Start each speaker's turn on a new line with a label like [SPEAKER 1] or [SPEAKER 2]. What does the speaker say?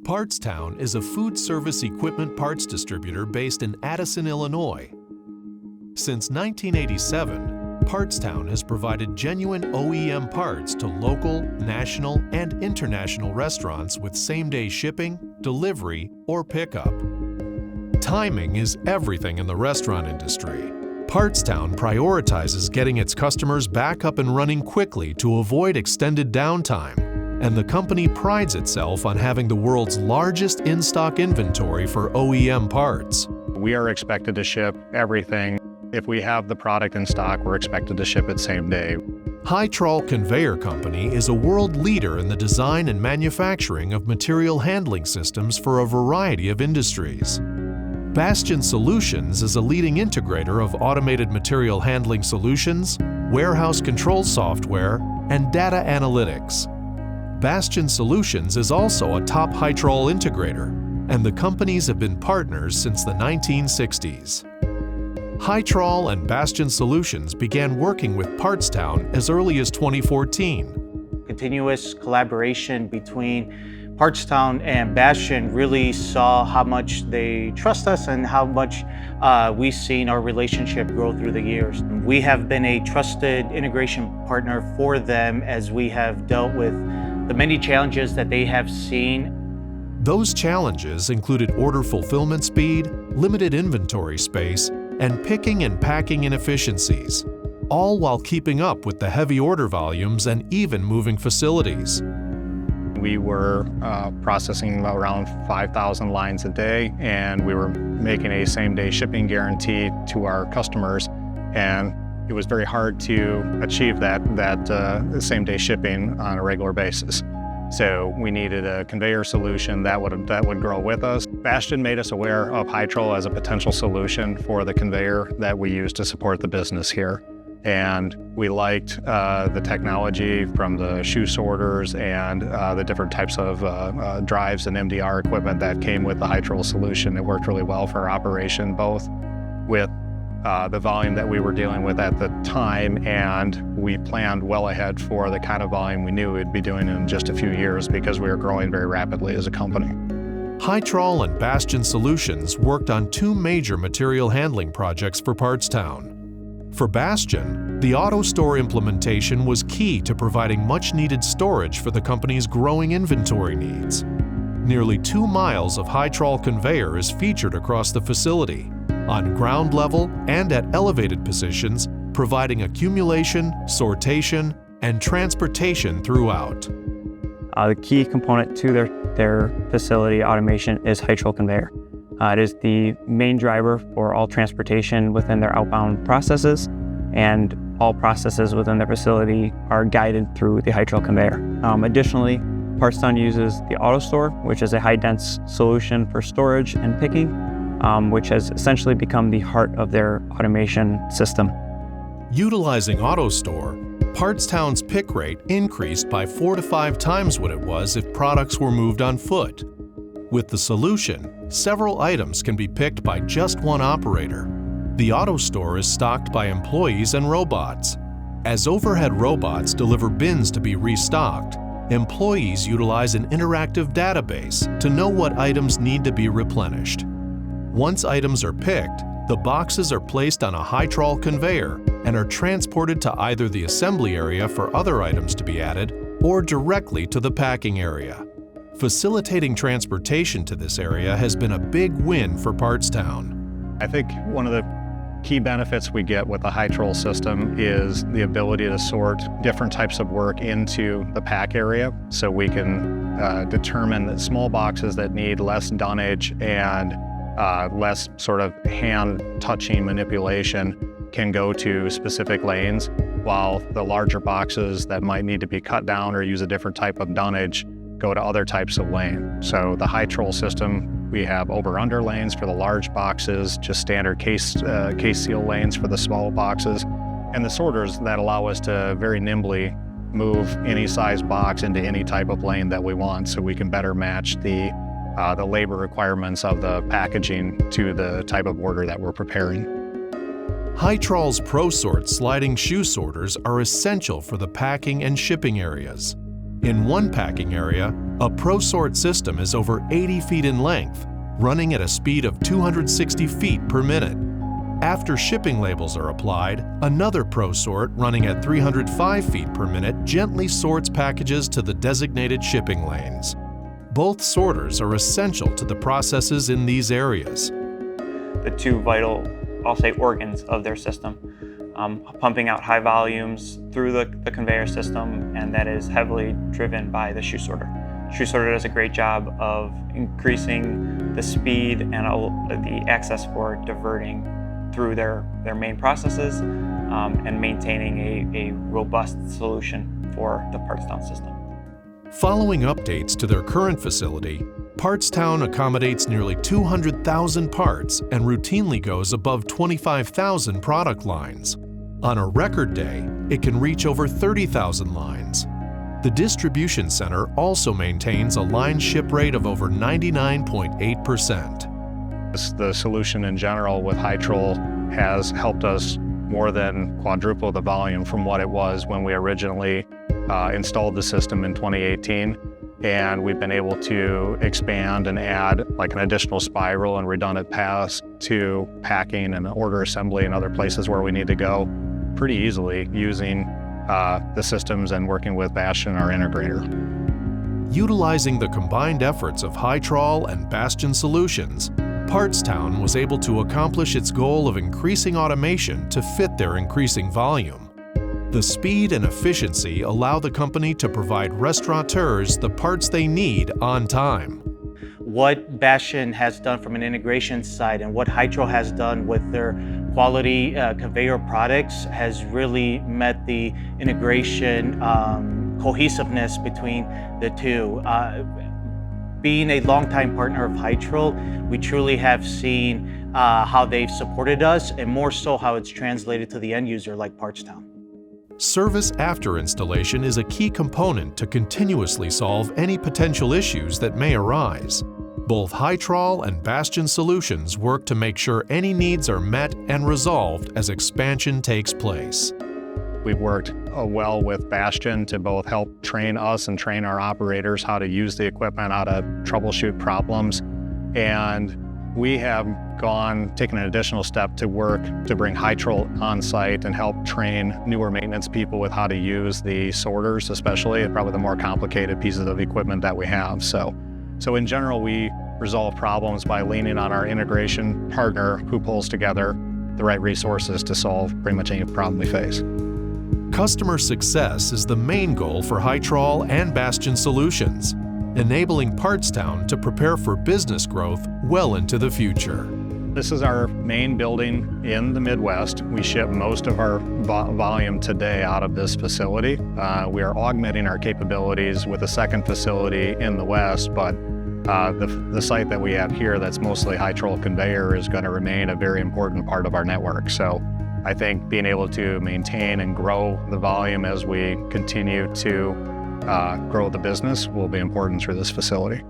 [SPEAKER 1] Partstown is a food service equipment parts distributor based in Addison, Illinois. Since 1987, Partstown has provided genuine OEM parts to local, national, and international restaurants with same-day shipping, delivery, or pickup. Timing is everything in the restaurant industry. Partstown prioritizes getting its customers back up and running quickly to avoid extended downtime, and the company prides itself on having the world's largest in-stock inventory for OEM parts.
[SPEAKER 2] We are expected to ship everything. If we have the product in stock, we're expected to ship it same day.
[SPEAKER 1] Hytrol Conveyor Company is a world leader in the design and manufacturing of material handling systems for a variety of industries. Bastion Solutions is a leading integrator of automated material handling solutions, warehouse control software, and data analytics. Bastion Solutions is also a top Hytrol integrator, and the companies have been partners since the 1960s. Hytrol and Bastion Solutions began working with Partstown as early as 2014.
[SPEAKER 3] Continuous collaboration between Partstown and Bastion really saw how much they trust us and how much we've seen our relationship grow through the years. We have been a trusted integration partner for them as we have dealt with the many challenges that they have seen.
[SPEAKER 1] Those challenges included order fulfillment speed, limited inventory space, and picking and packing inefficiencies, all while keeping up with the heavy order volumes and even moving facilities.
[SPEAKER 2] We were processing around 5,000 lines a day, and we were making a same-day shipping guarantee to our customers, and it was very hard to achieve that same-day shipping on a regular basis. So we needed a conveyor solution that would grow with us. Bastion made us aware of Hytrol as a potential solution for the conveyor that we use to support the business here. And we liked the technology from the shoe sorters and the different types of drives and MDR equipment that came with the Hytrol solution. It worked really well for our operation, both with the volume that we were dealing with at the time, and we planned well ahead for the kind of volume we knew we'd be doing in just a few years because we were growing very rapidly as a company.
[SPEAKER 1] Hytrol and Bastion Solutions worked on two major material handling projects for Partstown. For Bastion, the AutoStore implementation was key to providing much-needed storage for the company's growing inventory needs. Nearly 2 miles of Hytrol conveyor is featured across the facility, on ground level and at elevated positions, providing accumulation, sortation, and transportation throughout.
[SPEAKER 4] The key component to their facility automation is Hytrol conveyor. It is the main driver for all transportation within their outbound processes, and all processes within their facility are guided through the Hytrol conveyor. Additionally, Partstown uses the AutoStore, which is a high-dense solution for storage and picking, which has essentially become the heart of their automation system.
[SPEAKER 1] Utilizing AutoStore, Partstown's pick rate increased by 4 to 5 times what it was if products were moved on foot. With the solution, several items can be picked by just one operator. The AutoStore is stocked by employees and robots. As overhead robots deliver bins to be restocked, employees utilize an interactive database to know what items need to be replenished. Once items are picked, the boxes are placed on a Hytrol conveyor and are transported to either the assembly area for other items to be added or directly to the packing area. Facilitating transportation to this area has been a big win for Partstown.
[SPEAKER 2] I think one of the key benefits we get with the Hytrol system is the ability to sort different types of work into the pack area, so we can determine that small boxes that need less dunnage and less sort of hand-touching manipulation can go to specific lanes, while the larger boxes that might need to be cut down or use a different type of dunnage go to other types of lane. So the Hytrol system, we have over-under lanes for the large boxes, just standard case seal lanes for the small boxes, and the sorters that allow us to very nimbly move any size box into any type of lane that we want, so we can better match the labor requirements of the packaging to the type of order that we're preparing.
[SPEAKER 1] Hytrol's ProSort sliding shoe sorters are essential for the packing and shipping areas. In one packing area, A ProSort system is over 80 feet in length, running at a speed of 260 feet per minute. After shipping labels are applied, another ProSort running at 305 feet per minute gently sorts packages to the designated shipping lanes. Both sorters are essential to the processes in these areas.
[SPEAKER 4] The two vital, I'll say, organs of their system, pumping out high volumes through the conveyor system, and that is heavily driven by the shoe sorter. Shoe sorter does a great job of increasing the speed and the access for diverting through their main processes and maintaining a robust solution for the Partstown system.
[SPEAKER 1] Following updates to their current facility, Partstown accommodates nearly 200,000 parts and routinely goes above 25,000 product lines. On a record day, it can reach over 30,000 lines. The distribution center also maintains a line ship rate of over 99.8%.
[SPEAKER 2] The solution in general with Hytrol has helped us more than quadruple the volume from what it was when we originally installed the system in 2018. And we've been able to expand and add like an additional spiral and redundant paths to packing and order assembly and other places where we need to go pretty easily using the systems and working with Bastian, our integrator.
[SPEAKER 1] Utilizing the combined efforts of Hytrol and Bastian Solutions, Partstown was able to accomplish its goal of increasing automation to fit their increasing volume. The speed and efficiency allow the company to provide restaurateurs the parts they need on time.
[SPEAKER 3] What Bastian has done from an integration side and what Hytrol has done with their quality conveyor products has really met the integration cohesiveness between the two. Being a longtime partner of Hytrol, we truly have seen how they've supported us and more so how it's translated to the end user like Partstown.
[SPEAKER 1] Service after installation is a key component to continuously solve any potential issues that may arise. Both Hytrol and Bastian Solutions work to make sure any needs are met and resolved as expansion takes place.
[SPEAKER 2] We've worked well with Bastian to both help train us and train our operators how to use the equipment, how to troubleshoot problems. And we have taken an additional step to work to bring Hytrol on site and help train newer maintenance people with how to use the sorters, especially, and probably the more complicated pieces of equipment that we have. So in general, we resolve problems by leaning on our integration partner who pulls together the right resources to solve pretty much any problem we face.
[SPEAKER 1] Customer success is the main goal for Hytrol and Bastian Solutions, enabling Partstown to prepare for business growth well into the future.
[SPEAKER 2] This is our main building in the Midwest. We ship most of our volume today out of this facility. We are augmenting our capabilities with a second facility in the West, but the site that we have here that's mostly Hytrol conveyor is going to remain a very important part of our network. So I think being able to maintain and grow the volume as we continue to grow the business will be important through this facility.